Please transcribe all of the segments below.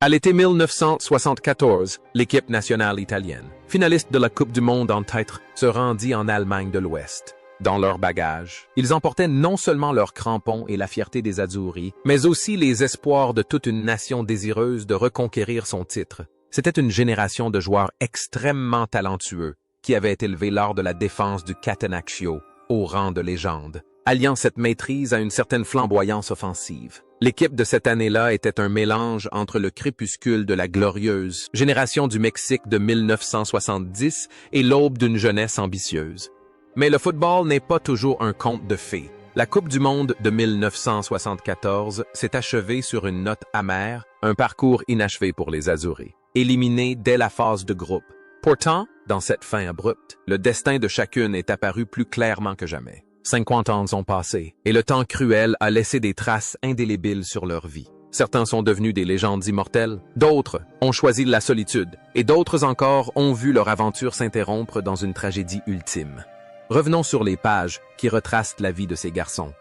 À l'été 1974, l'équipe nationale italienne, finaliste de la Coupe du Monde en titre, se rendit en Allemagne de l'Ouest. Dans leur bagage, ils emportaient non seulement leurs crampons et la fierté des Azzurri, mais aussi les espoirs de toute une nation désireuse de reconquérir son titre. C'était une génération de joueurs extrêmement talentueux qui avaient été élevés lors de la défense du Catenaccio, au rang de légende, alliant cette maîtrise à une certaine flamboyance offensive. L'équipe de cette année-là était un mélange entre le crépuscule de la glorieuse génération du Mexique de 1970 et l'aube d'une jeunesse ambitieuse. Mais le football n'est pas toujours un conte de fées. La Coupe du Monde de 1974 s'est achevée sur une note amère, un parcours inachevé pour les Azzurri, éliminés dès la phase de groupe. Pourtant, dans cette fin abrupte, le destin de chacune est apparu plus clairement que jamais. 50 ans ont passé, et le temps cruel a laissé des traces indélébiles sur leur vie. Certains sont devenus des légendes immortelles, d'autres ont choisi la solitude, et d'autres encore ont vu leur aventure s'interrompre dans une tragédie ultime. Revenons sur les pages qui retracent la vie de ces garçons.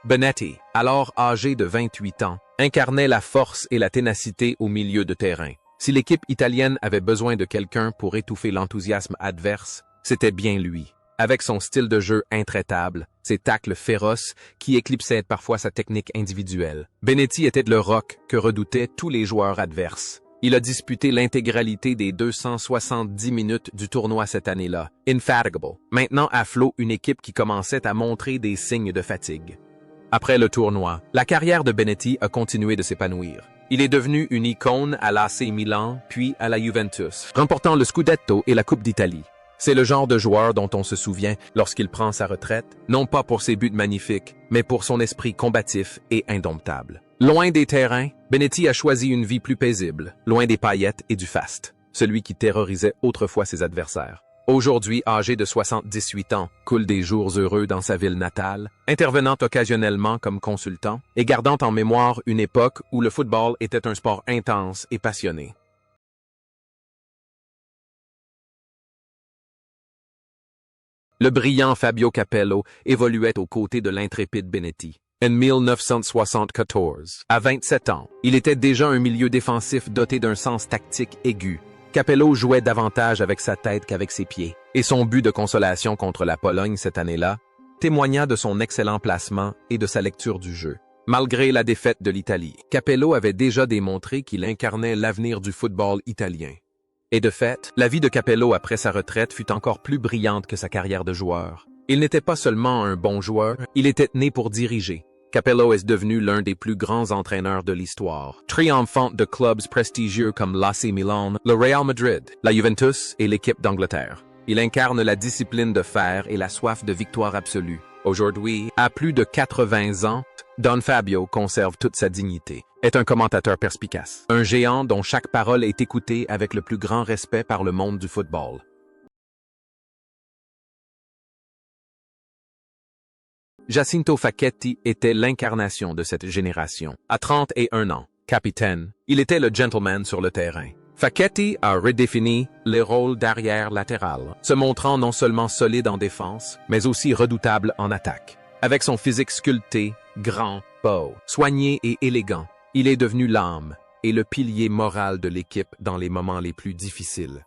Benetti, alors âgé de 28 ans, incarnait la force et la ténacité au milieu de terrain. Si l'équipe italienne avait besoin de quelqu'un pour étouffer l'enthousiasme adverse, c'était bien lui. Avec son style de jeu intraitable, ses tacles féroces qui éclipsaient parfois sa technique individuelle, Benetti était le roc que redoutaient tous les joueurs adverses. Il a disputé l'intégralité des 270 minutes du tournoi cette année-là, infatigable, maintenant à flot une équipe qui commençait à montrer des signes de fatigue. Après le tournoi, la carrière de Benetti a continué de s'épanouir. Il est devenu une icône à l'AC Milan, puis à la Juventus, remportant le Scudetto et la Coupe d'Italie. C'est le genre de joueur dont on se souvient lorsqu'il prend sa retraite, non pas pour ses buts magnifiques, mais pour son esprit combatif et indomptable. Loin des terrains, Benetti a choisi une vie plus paisible, loin des paillettes et du faste, celui qui terrorisait autrefois ses adversaires. Aujourd'hui âgé de 78 ans, coule des jours heureux dans sa ville natale, intervenant occasionnellement comme consultant et gardant en mémoire une époque où le football était un sport intense et passionné. Le brillant Fabio Capello évoluait aux côtés de l'intrépide Benetti. En 1974, à 27 ans, il était déjà un milieu défensif doté d'un sens tactique aigu. Capello jouait davantage avec sa tête qu'avec ses pieds, et son but de consolation contre la Pologne cette année-là témoigna de son excellent placement et de sa lecture du jeu. Malgré la défaite de l'Italie, Capello avait déjà démontré qu'il incarnait l'avenir du football italien. Et de fait, la vie de Capello après sa retraite fut encore plus brillante que sa carrière de joueur. Il n'était pas seulement un bon joueur, il était né pour diriger. Capello est devenu l'un des plus grands entraîneurs de l'histoire, triomphant de clubs prestigieux comme l'AC Milan, le Real Madrid, la Juventus et l'équipe d'Angleterre. Il incarne la discipline de fer et la soif de victoire absolue. Aujourd'hui, à plus de 80 ans, Don Fabio conserve toute sa dignité, est un commentateur perspicace, un géant dont chaque parole est écoutée avec le plus grand respect par le monde du football. Giacinto Facchetti était l'incarnation de cette génération. À 31 ans, capitaine, il était le gentleman sur le terrain. Facchetti a redéfini les rôles d'arrière latéral, se montrant non seulement solide en défense, mais aussi redoutable en attaque. Avec son physique sculpté, grand, beau, soigné et élégant, il est devenu l'âme et le pilier moral de l'équipe dans les moments les plus difficiles.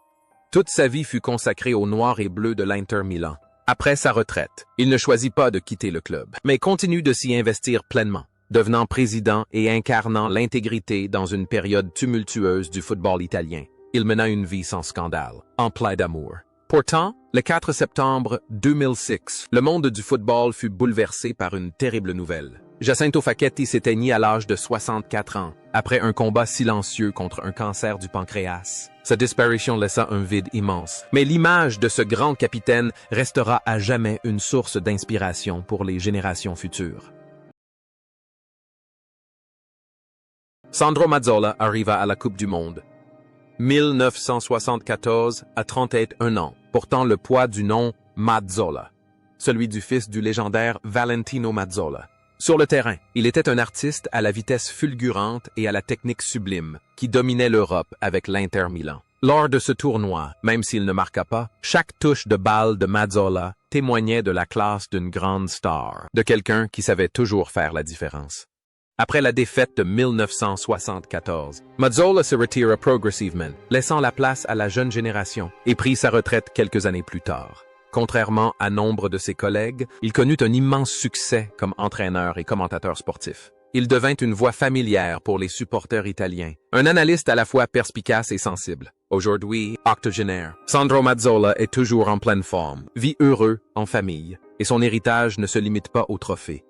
Toute sa vie fut consacrée au noir et bleu de l'Inter Milan. Après sa retraite, il ne choisit pas de quitter le club, mais continue de s'y investir pleinement, devenant président et incarnant l'intégrité dans une période tumultueuse du football italien. Il mena une vie sans scandale, en plein d'amour. Pourtant, le 4 septembre 2006, le monde du football fut bouleversé par une terrible nouvelle. Giacinto Facchetti s'éteignit à l'âge de 64 ans, après un combat silencieux contre un cancer du pancréas. Sa disparition laissa un vide immense, mais l'image de ce grand capitaine restera à jamais une source d'inspiration pour les générations futures. Sandro Mazzola arriva à la Coupe du Monde. 1974 à 31 ans, portant le poids du nom Mazzola, celui du fils du légendaire Valentino Mazzola. Sur le terrain, il était un artiste à la vitesse fulgurante et à la technique sublime qui dominait l'Europe avec l'Inter Milan. Lors de ce tournoi, même s'il ne marqua pas, chaque touche de balle de Mazzola témoignait de la classe d'une grande star, de quelqu'un qui savait toujours faire la différence. Après la défaite de 1974, Mazzola se retira progressivement, laissant la place à la jeune génération, et prit sa retraite quelques années plus tard. Contrairement à nombre de ses collègues, il connut un immense succès comme entraîneur et commentateur sportif. Il devint une voix familière pour les supporters italiens, un analyste à la fois perspicace et sensible. Aujourd'hui, octogénaire, Sandro Mazzola est toujours en pleine forme, vit heureux, en famille, et son héritage ne se limite pas aux trophées.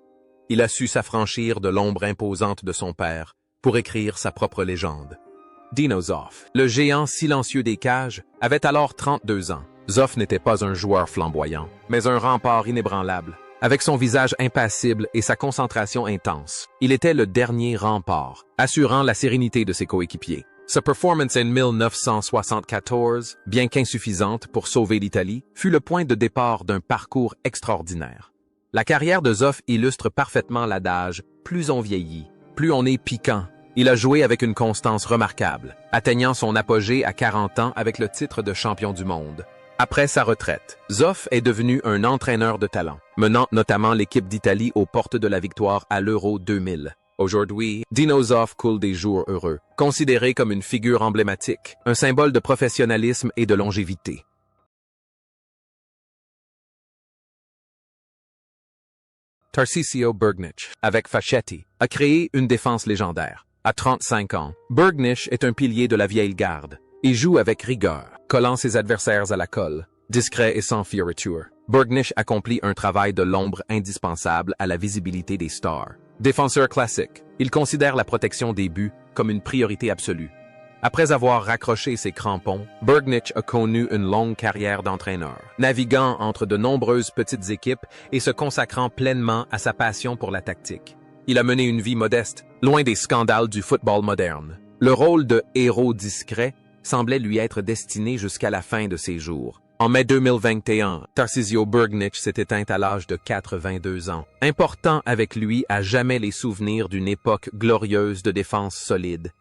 Il a su s'affranchir de l'ombre imposante de son père pour écrire sa propre légende. Dino Zoff, le géant silencieux des cages, avait alors 32 ans. Zoff n'était pas un joueur flamboyant, mais un rempart inébranlable. Avec son visage impassible et sa concentration intense, il était le dernier rempart, assurant la sérénité de ses coéquipiers. Sa performance en 1974, bien qu'insuffisante pour sauver l'Italie, fut le point de départ d'un parcours extraordinaire. La carrière de Zoff illustre parfaitement l'adage « plus on vieillit, plus on est piquant ». Il a joué avec une constance remarquable, atteignant son apogée à 40 ans avec le titre de champion du monde. Après sa retraite, Zoff est devenu un entraîneur de talent, menant notamment l'équipe d'Italie aux portes de la victoire à l'Euro 2000. Aujourd'hui, Dino Zoff coule des jours heureux, considéré comme une figure emblématique, un symbole de professionnalisme et de longévité. Tarcisio Burgnich, avec Facchetti, a créé une défense légendaire. À 35 ans, Burgnich est un pilier de la vieille garde. Il joue avec rigueur, collant ses adversaires à la colle. Discret et sans fioriture, Burgnich accomplit un travail de l'ombre indispensable à la visibilité des stars. Défenseur classique, il considère la protection des buts comme une priorité absolue. Après avoir raccroché ses crampons, Burgnich a connu une longue carrière d'entraîneur, naviguant entre de nombreuses petites équipes et se consacrant pleinement à sa passion pour la tactique. Il a mené une vie modeste, loin des scandales du football moderne. Le rôle de héros discret semblait lui être destiné jusqu'à la fin de ses jours. En mai 2021, Tarcisio Burgnich s'est éteint à l'âge de 82 ans, important avec lui à jamais les souvenirs d'une époque glorieuse de défense solide.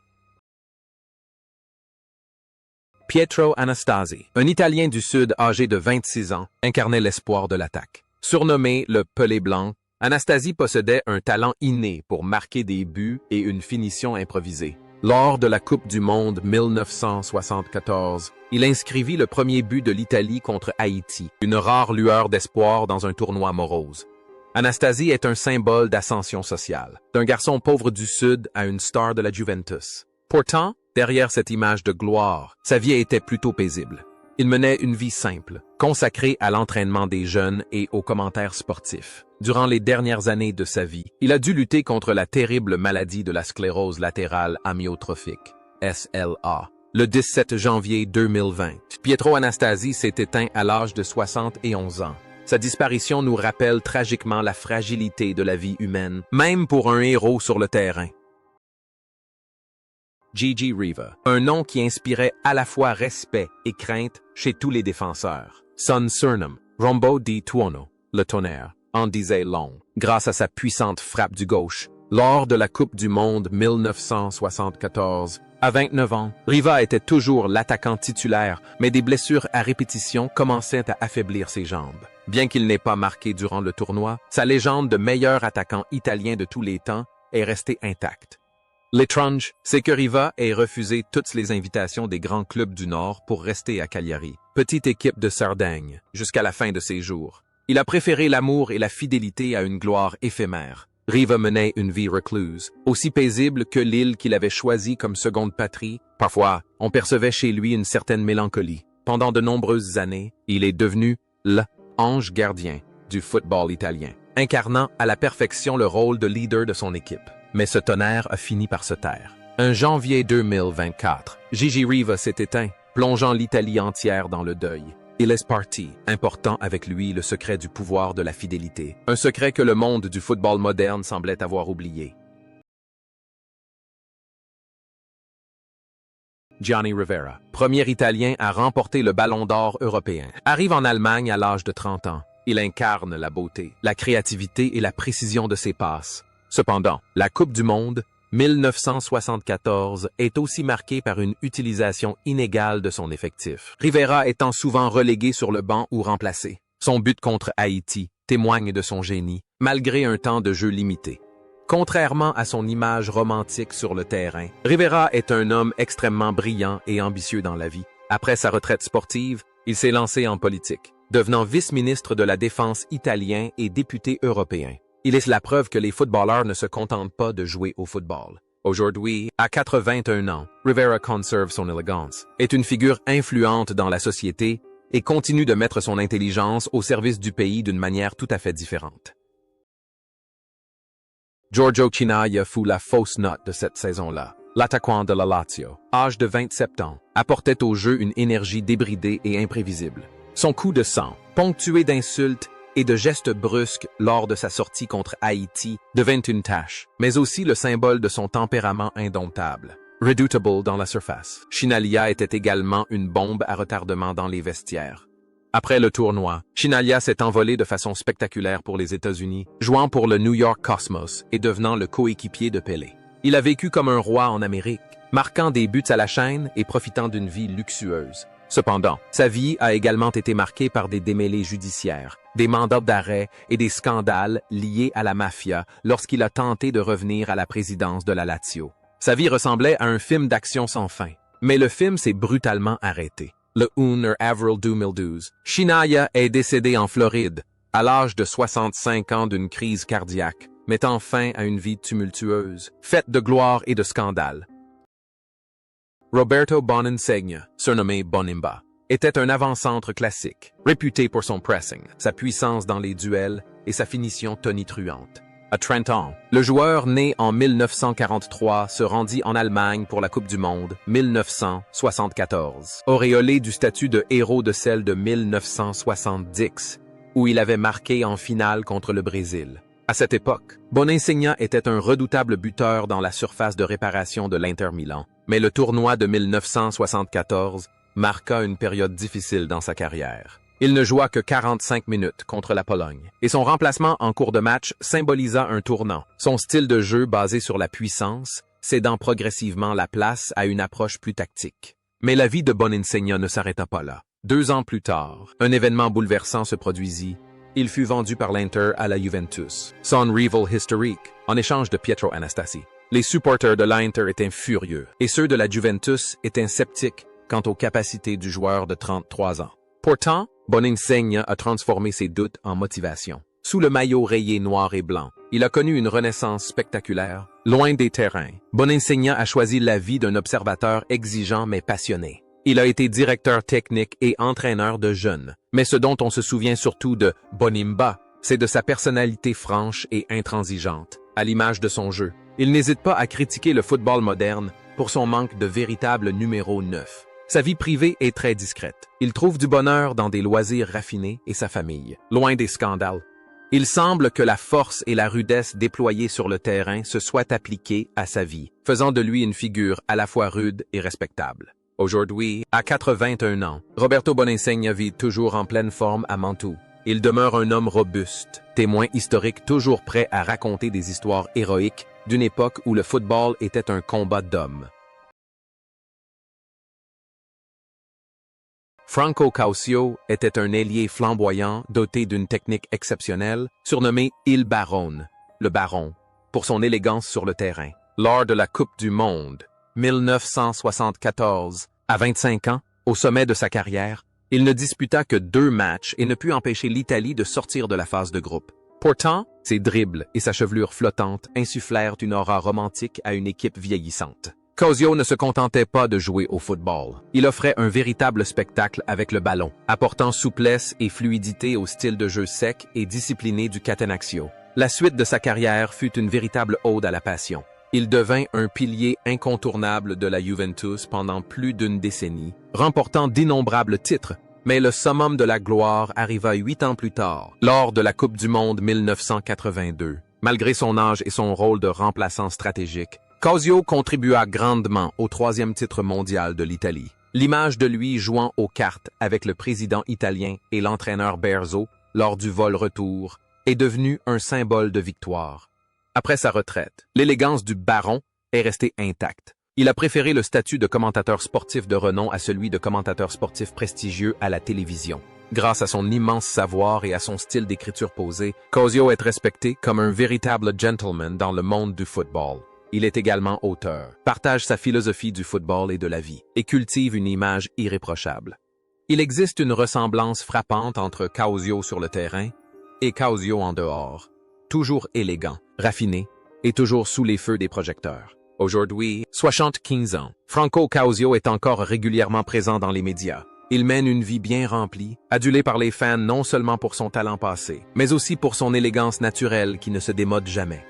Pietro Anastasi, un Italien du Sud âgé de 26 ans, incarnait l'espoir de l'attaque. Surnommé le Pelé blanc, Anastasi possédait un talent inné pour marquer des buts et une finition improvisée. Lors de la Coupe du Monde 1974, il inscrivit le premier but de l'Italie contre Haïti, une rare lueur d'espoir dans un tournoi morose. Anastasi est un symbole d'ascension sociale, d'un garçon pauvre du Sud à une star de la Juventus. Pourtant, derrière cette image de gloire, sa vie était plutôt paisible. Il menait une vie simple, consacrée à l'entraînement des jeunes et aux commentaires sportifs. Durant les dernières années de sa vie, il a dû lutter contre la terrible maladie de la sclérose latérale amyotrophique, SLA. Le 17 janvier 2020, Pietro Anastasi s'est éteint à l'âge de 71 ans. Sa disparition nous rappelle tragiquement la fragilité de la vie humaine, même pour un héros sur le terrain. Gigi Riva, un nom qui inspirait à la fois respect et crainte chez tous les défenseurs. Son surnom, Rombo di Tuono, le tonnerre, en disait long, grâce à sa puissante frappe du gauche. Lors de la Coupe du Monde 1974, à 29 ans, Riva était toujours l'attaquant titulaire, mais des blessures à répétition commençaient à affaiblir ses jambes. Bien qu'il n'ait pas marqué durant le tournoi, sa légende de meilleur attaquant italien de tous les temps est restée intacte. L'étrange, c'est que Riva ait refusé toutes les invitations des grands clubs du Nord pour rester à Cagliari, petite équipe de Sardaigne, jusqu'à la fin de ses jours. Il a préféré l'amour et la fidélité à une gloire éphémère. Riva menait une vie recluse, aussi paisible que l'île qu'il avait choisie comme seconde patrie. Parfois, on percevait chez lui une certaine mélancolie. Pendant de nombreuses années, il est devenu l'ange gardien du football italien, incarnant à la perfection le rôle de leader de son équipe. Mais ce tonnerre a fini par se taire. En janvier 2024, Gigi Riva s'est éteint, plongeant l'Italie entière dans le deuil. Il est parti, important avec lui le secret du pouvoir de la fidélité, un secret que le monde du football moderne semblait avoir oublié. Gianni Rivera, premier Italien à remporter le Ballon d'Or européen, arrive en Allemagne à l'âge de 30 ans. Il incarne la beauté, la créativité et la précision de ses passes. Cependant, la Coupe du Monde 1974 est aussi marqué par une utilisation inégale de son effectif. Rivera étant souvent relégué sur le banc ou remplacé. Son but contre Haïti témoigne de son génie, malgré un temps de jeu limité. Contrairement à son image romantique sur le terrain, Rivera est un homme extrêmement brillant et ambitieux dans la vie. Après sa retraite sportive, il s'est lancé en politique, devenant vice-ministre de la Défense italien et député européen. Il est la preuve que les footballeurs ne se contentent pas de jouer au football. Aujourd'hui, à 81 ans, Rivera conserve son élégance, est une figure influente dans la société et continue de mettre son intelligence au service du pays d'une manière tout à fait différente. Giorgio Chinaglia fut la fausse note de cette saison-là. L'attaquant de la Lazio, âge de 27 ans, apportait au jeu une énergie débridée et imprévisible. Son coup de sang, ponctué d'insultes et de gestes brusques lors de sa sortie contre Haïti, devint une tâche, mais aussi le symbole de son tempérament indomptable. Redoutable dans la surface, Chinaglia était également une bombe à retardement dans les vestiaires. Après le tournoi, Chinaglia s'est envolé de façon spectaculaire pour les États-Unis, jouant pour le New York Cosmos et devenant le coéquipier de Pelé. Il a vécu comme un roi en Amérique, marquant des buts à la chaîne et profitant d'une vie luxueuse. Cependant, sa vie a également été marquée par des démêlés judiciaires, des mandats d'arrêt et des scandales liés à la mafia lorsqu'il a tenté de revenir à la présidence de la Lazio. Sa vie ressemblait à un film d'action sans fin, mais le film s'est brutalement arrêté. Le 1 avril 2012, Chinaglia est décédé en Floride, à l'âge de 65 ans d'une crise cardiaque, mettant fin à une vie tumultueuse, faite de gloire et de scandales. Roberto Boninsegna, surnommé Bonimba, était un avant-centre classique, réputé pour son pressing, sa puissance dans les duels et sa finition tonitruante. À 30 ans, le joueur né en 1943 se rendit en Allemagne pour la Coupe du Monde 1974, auréolé du statut de héros de celle de 1970, où il avait marqué en finale contre le Brésil. À cette époque, Boninsegna était un redoutable buteur dans la surface de réparation de l'Inter Milan, mais le tournoi de 1974 marqua une période difficile dans sa carrière. Il ne joua que 45 minutes contre la Pologne, et son remplacement en cours de match symbolisa un tournant, son style de jeu basé sur la puissance, cédant progressivement la place à une approche plus tactique. Mais la vie de Boninsegna ne s'arrêta pas là. 2 ans plus tard, un événement bouleversant se produisit. Il fut vendu par l'Inter à la Juventus, son rival historique, en échange de Pietro Anastasi. Les supporters de l'Inter étaient furieux, et ceux de la Juventus étaient sceptiques quant aux capacités du joueur de 33 ans. Pourtant, Boninsegna a transformé ses doutes en motivation. Sous le maillot rayé noir et blanc, il a connu une renaissance spectaculaire. Loin des terrains, Boninsegna a choisi la vie d'un observateur exigeant mais passionné. Il a été directeur technique et entraîneur de jeunes. Mais ce dont on se souvient surtout de Bonimba, c'est de sa personnalité franche et intransigeante, à l'image de son jeu. Il n'hésite pas à critiquer le football moderne pour son manque de véritable numéro 9. Sa vie privée est très discrète. Il trouve du bonheur dans des loisirs raffinés et sa famille, loin des scandales. Il semble que la force et la rudesse déployées sur le terrain se soient appliquées à sa vie, faisant de lui une figure à la fois rude et respectable. Aujourd'hui, à 81 ans, Roberto Boninsegna vit toujours en pleine forme à Mantoue. Il demeure un homme robuste, témoin historique toujours prêt à raconter des histoires héroïques d'une époque où le football était un combat d'hommes. Franco Causio était un ailier flamboyant doté d'une technique exceptionnelle, surnommé Il Barone, le Baron, pour son élégance sur le terrain. Lors de la Coupe du Monde 1974, à 25 ans, au sommet de sa carrière, il ne disputa que 2 matchs et ne put empêcher l'Italie de sortir de la phase de groupe. Pourtant, ses dribbles et sa chevelure flottante insufflèrent une aura romantique à une équipe vieillissante. Causio ne se contentait pas de jouer au football. Il offrait un véritable spectacle avec le ballon, apportant souplesse et fluidité au style de jeu sec et discipliné du Catenaccio. La suite de sa carrière fut une véritable ode à la passion. Il devint un pilier incontournable de la Juventus pendant plus d'1 décennie, remportant d'innombrables titres, mais le summum de la gloire arriva 8 ans plus tard, lors de la Coupe du Monde 1982. Malgré son âge et son rôle de remplaçant stratégique, Causio contribua grandement au 3e titre mondial de l'Italie. L'image de lui jouant aux cartes avec le président italien et l'entraîneur Berzo lors du vol-retour est devenue un symbole de victoire. Après sa retraite, l'élégance du baron est resté intact. Il a préféré le statut de commentateur sportif de renom à celui de commentateur sportif prestigieux à la télévision. Grâce à son immense savoir et à son style d'écriture posée, Cosio est respecté comme un véritable gentleman dans le monde du football. Il est également auteur, partage sa philosophie du football et de la vie, et cultive une image irréprochable. Il existe une ressemblance frappante entre Cosio sur le terrain et Cosio en dehors. Toujours élégant, raffiné, et toujours sous les feux des projecteurs. Aujourd'hui, 75 ans, Franco Cosio est encore régulièrement présent dans les médias. Il mène une vie bien remplie, adulé par les fans non seulement pour son talent passé, mais aussi pour son élégance naturelle qui ne se démode jamais.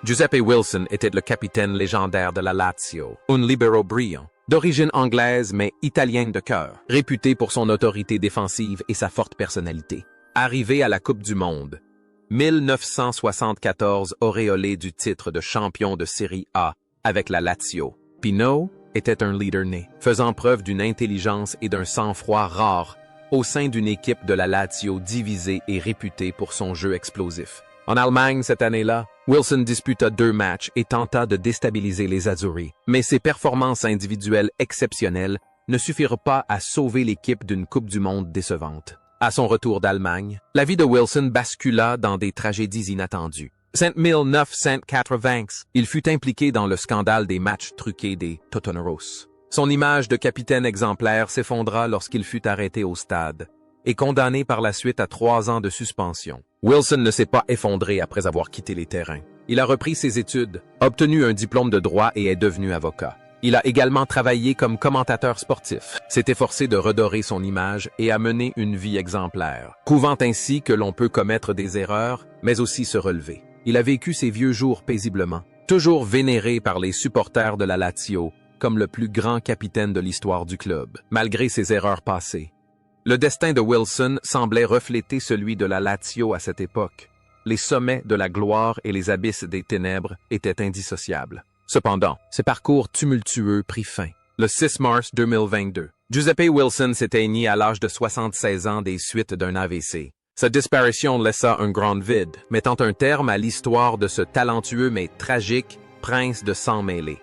Giuseppe Wilson était le capitaine légendaire de la Lazio, un libero brillant, d'origine anglaise mais italienne de cœur, réputé pour son autorité défensive et sa forte personnalité. Arrivé à la Coupe du Monde, 1974 auréolé du titre de champion de Série A avec la Lazio, Pino était un leader né, faisant preuve d'une intelligence et d'un sang-froid rares au sein d'une équipe de la Lazio divisée et réputée pour son jeu explosif. En Allemagne cette année-là, Wilson disputa 2 matchs et tenta de déstabiliser les Azzurri, mais ses performances individuelles exceptionnelles ne suffirent pas à sauver l'équipe d'une Coupe du Monde décevante. À son retour d'Allemagne, la vie de Wilson bascula dans des tragédies inattendues. En 1980, il fut impliqué dans le scandale des matchs truqués des Totoneros. Son image de capitaine exemplaire s'effondra lorsqu'il fut arrêté au stade et condamné par la suite à 3 ans de suspension. Wilson ne s'est pas effondré après avoir quitté les terrains. Il a repris ses études, obtenu un diplôme de droit et est devenu avocat. Il a également travaillé comme commentateur sportif, s'est efforcé de redorer son image et a mené une vie exemplaire, prouvant ainsi que l'on peut commettre des erreurs, mais aussi se relever. Il a vécu ses vieux jours paisiblement, toujours vénéré par les supporters de la Lazio comme le plus grand capitaine de l'histoire du club, malgré ses erreurs passées. Le destin de Wilson semblait refléter celui de la Lazio à cette époque. Les sommets de la gloire et les abysses des ténèbres étaient indissociables. Cependant, ce parcours tumultueux prit fin. Le 6 mars 2022, Giuseppe Wilson s'éteignit à l'âge de 76 ans des suites d'un AVC. Sa disparition laissa un grand vide, mettant un terme à l'histoire de ce talentueux mais tragique prince de sang mêlé.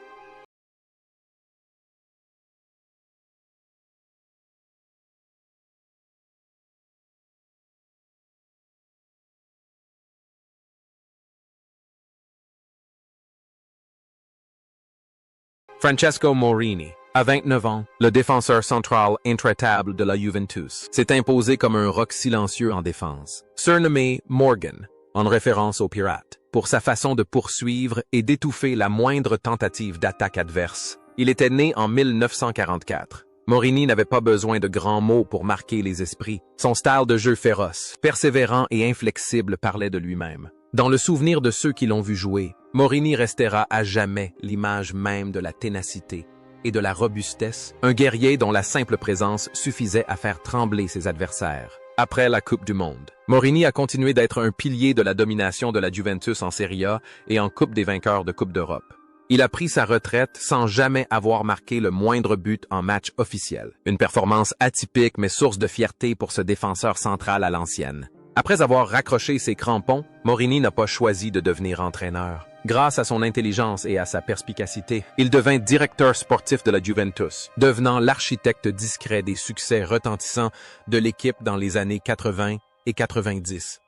Francesco Morini, à 29 ans, le défenseur central intraitable de la Juventus, s'est imposé comme un roc silencieux en défense. Surnommé Morgan, en référence aux pirates, pour sa façon de poursuivre et d'étouffer la moindre tentative d'attaque adverse. Il était né en 1944. Morini n'avait pas besoin de grands mots pour marquer les esprits. Son style de jeu féroce, persévérant et inflexible parlait de lui-même. Dans le souvenir de ceux qui l'ont vu jouer, Morini restera à jamais l'image même de la ténacité et de la robustesse, un guerrier dont la simple présence suffisait à faire trembler ses adversaires. Après la Coupe du Monde, Morini a continué d'être un pilier de la domination de la Juventus en Serie A et en Coupe des vainqueurs de Coupe d'Europe. Il a pris sa retraite sans jamais avoir marqué le moindre but en match officiel. Une performance atypique mais source de fierté pour ce défenseur central à l'ancienne. Après avoir raccroché ses crampons, Morini n'a pas choisi de devenir entraîneur. Grâce à son intelligence et à sa perspicacité, il devint directeur sportif de la Juventus, devenant l'architecte discret des succès retentissants de l'équipe dans les années 80 et 90.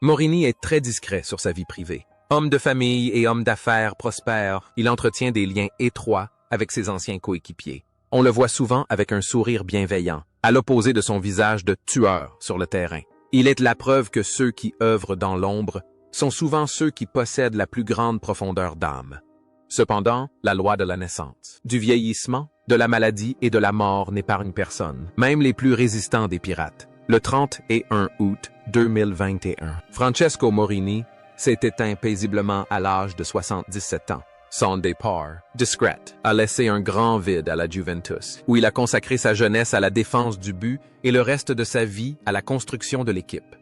Morini est très discret sur sa vie privée. Homme de famille et homme d'affaires prospère, il entretient des liens étroits avec ses anciens coéquipiers. On le voit souvent avec un sourire bienveillant, à l'opposé de son visage de tueur sur le terrain. Il est la preuve que ceux qui œuvrent dans l'ombre sont souvent ceux qui possèdent la plus grande profondeur d'âme. Cependant, la loi de la naissance, du vieillissement, de la maladie et de la mort n'épargne personne, même les plus résistants des pirates. Le 31 août 2021, Francesco Morini s'est éteint paisiblement à l'âge de 77 ans. Son départ, discret, a laissé un grand vide à la Juventus, où il a consacré sa jeunesse à la défense du but et le reste de sa vie à la construction de l'équipe.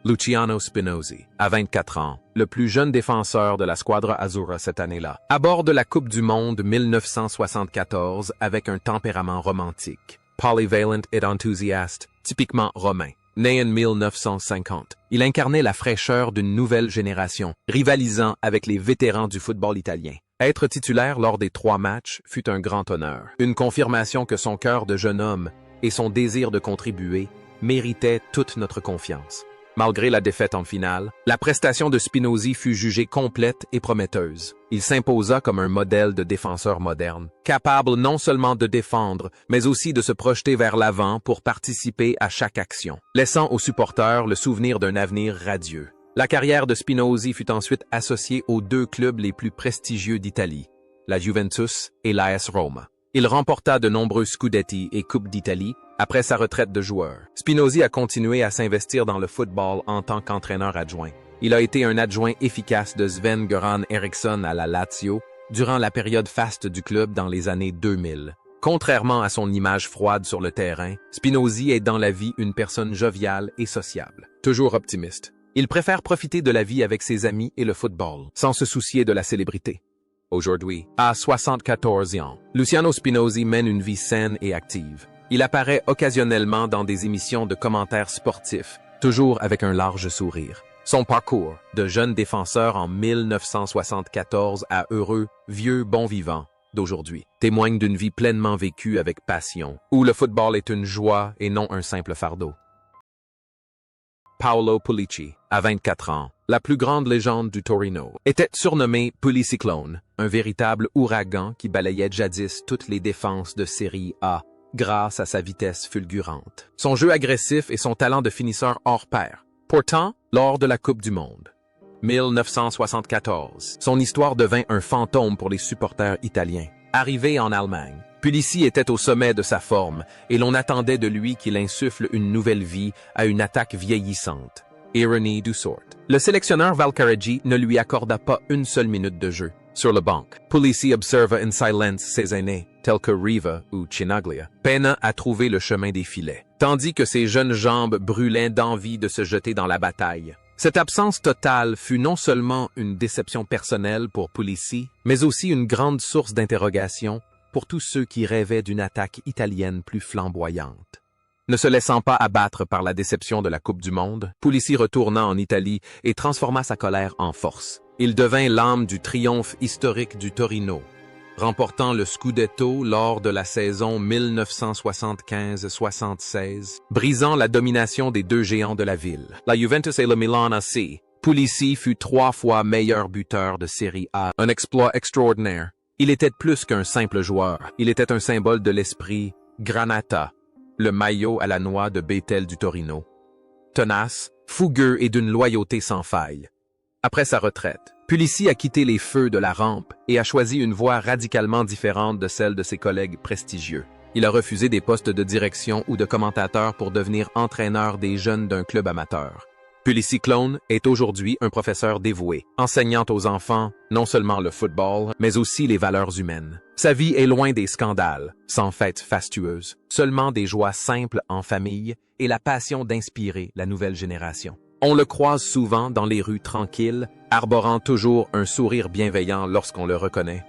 Luciano Spinozzi, à 24 ans, le plus jeune défenseur de la Squadra Azzurra cette année-là, aborde la Coupe du Monde 1974 avec un tempérament romantique, polyvalent et enthousiaste, typiquement romain. Né en 1950, il incarnait la fraîcheur d'une nouvelle génération, rivalisant avec les vétérans du football italien. Être titulaire lors des 3 matchs fut un grand honneur, une confirmation que son cœur de jeune homme et son désir de contribuer méritaient toute notre confiance. Malgré la défaite en finale, la prestation de Spinozzi fut jugée complète et prometteuse. Il s'imposa comme un modèle de défenseur moderne, capable non seulement de défendre, mais aussi de se projeter vers l'avant pour participer à chaque action, laissant aux supporters le souvenir d'un avenir radieux. La carrière de Spinozzi fut ensuite associée aux 2 clubs les plus prestigieux d'Italie, la Juventus et l'AS Roma. Il remporta de nombreux Scudetti et Coupes d'Italie après sa retraite de joueur. Spinozzi a continué à s'investir dans le football en tant qu'entraîneur adjoint. Il a été un adjoint efficace de Sven-Göran Eriksson à la Lazio durant la période faste du club dans les années 2000. Contrairement à son image froide sur le terrain, Spinozzi est dans la vie une personne joviale et sociable, toujours optimiste. Il préfère profiter de la vie avec ses amis et le football, sans se soucier de la célébrité. Aujourd'hui, à 74 ans, Luciano Spinozzi mène une vie saine et active. Il apparaît occasionnellement dans des émissions de commentaires sportifs, toujours avec un large sourire. Son parcours, de jeune défenseur en 1974 à heureux, vieux bon vivant d'aujourd'hui, témoigne d'une vie pleinement vécue avec passion, où le football est une joie et non un simple fardeau. Paolo Pulici, à 24 ans, la plus grande légende du Torino, était surnommé Puliciclone, un véritable ouragan qui balayait jadis toutes les défenses de Série A grâce à sa vitesse fulgurante, son jeu agressif et son talent de finisseur hors pair. Pourtant, lors de la Coupe du Monde 1974, son histoire devint un fantôme pour les supporters italiens. Arrivé en Allemagne, Pulici était au sommet de sa forme et l'on attendait de lui qu'il insuffle une nouvelle vie à une attaque vieillissante. Ironie du sort. Le sélectionneur Valcareggi ne lui accorda pas une seule minute de jeu. Sur le banc, Pulici observa in silence ses aînés, tels que Riva ou Chinaglia, peinant à trouver le chemin des filets, tandis que ses jeunes jambes brûlaient d'envie de se jeter dans la bataille. Cette absence totale fut non seulement une déception personnelle pour Pulici, mais aussi une grande source d'interrogation pour tous ceux qui rêvaient d'une attaque italienne plus flamboyante. Ne se laissant pas abattre par la déception de la Coupe du Monde, Pulici retourna en Italie et transforma sa colère en force. Il devint l'âme du triomphe historique du Torino, remportant le Scudetto lors de la saison 1975-76, brisant la domination des 2 géants de la ville, la Juventus et le Milan AC. Pulici fut 3 fois meilleur buteur de Série A, un exploit extraordinaire. Il était plus qu'un simple joueur, il était un symbole de l'esprit Granata, le maillot à la noix de Bethel du Torino. Tenace, fougueux et d'une loyauté sans faille. Après sa retraite, Pulici a quitté les feux de la rampe et a choisi une voie radicalement différente de celle de ses collègues prestigieux. Il a refusé des postes de direction ou de commentateur pour devenir entraîneur des jeunes d'un club amateur. Puliciclone est aujourd'hui un professeur dévoué, enseignant aux enfants non seulement le football, mais aussi les valeurs humaines. Sa vie est loin des scandales, sans fêtes fastueuses, seulement des joies simples en famille et la passion d'inspirer la nouvelle génération. On le croise souvent dans les rues tranquilles, arborant toujours un sourire bienveillant lorsqu'on le reconnaît.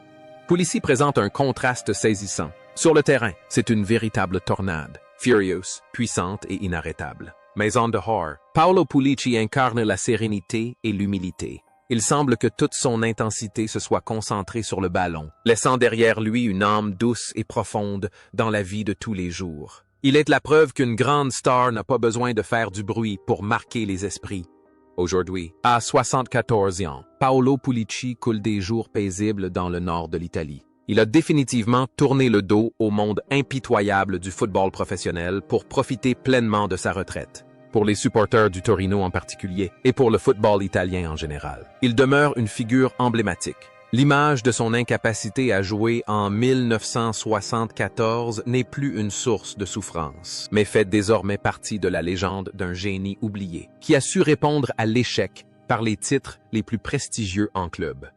Pulici présente un contraste saisissant. Sur le terrain, c'est une véritable tornade, furieuse, puissante et inarrêtable. Mais en dehors, Paolo Pulici incarne la sérénité et l'humilité. Il semble que toute son intensité se soit concentrée sur le ballon, laissant derrière lui une âme douce et profonde dans la vie de tous les jours. Il est la preuve qu'une grande star n'a pas besoin de faire du bruit pour marquer les esprits. Aujourd'hui, à 74 ans, Paolo Pulici coule des jours paisibles dans le nord de l'Italie. Il a définitivement tourné le dos au monde impitoyable du football professionnel pour profiter pleinement de sa retraite. Pour les supporters du Torino en particulier, et pour le football italien en général. Il demeure une figure emblématique. L'image de son incapacité à jouer en 1974 n'est plus une source de souffrance, mais fait désormais partie de la légende d'un génie oublié, qui a su répondre à l'échec par les titres les plus prestigieux en club.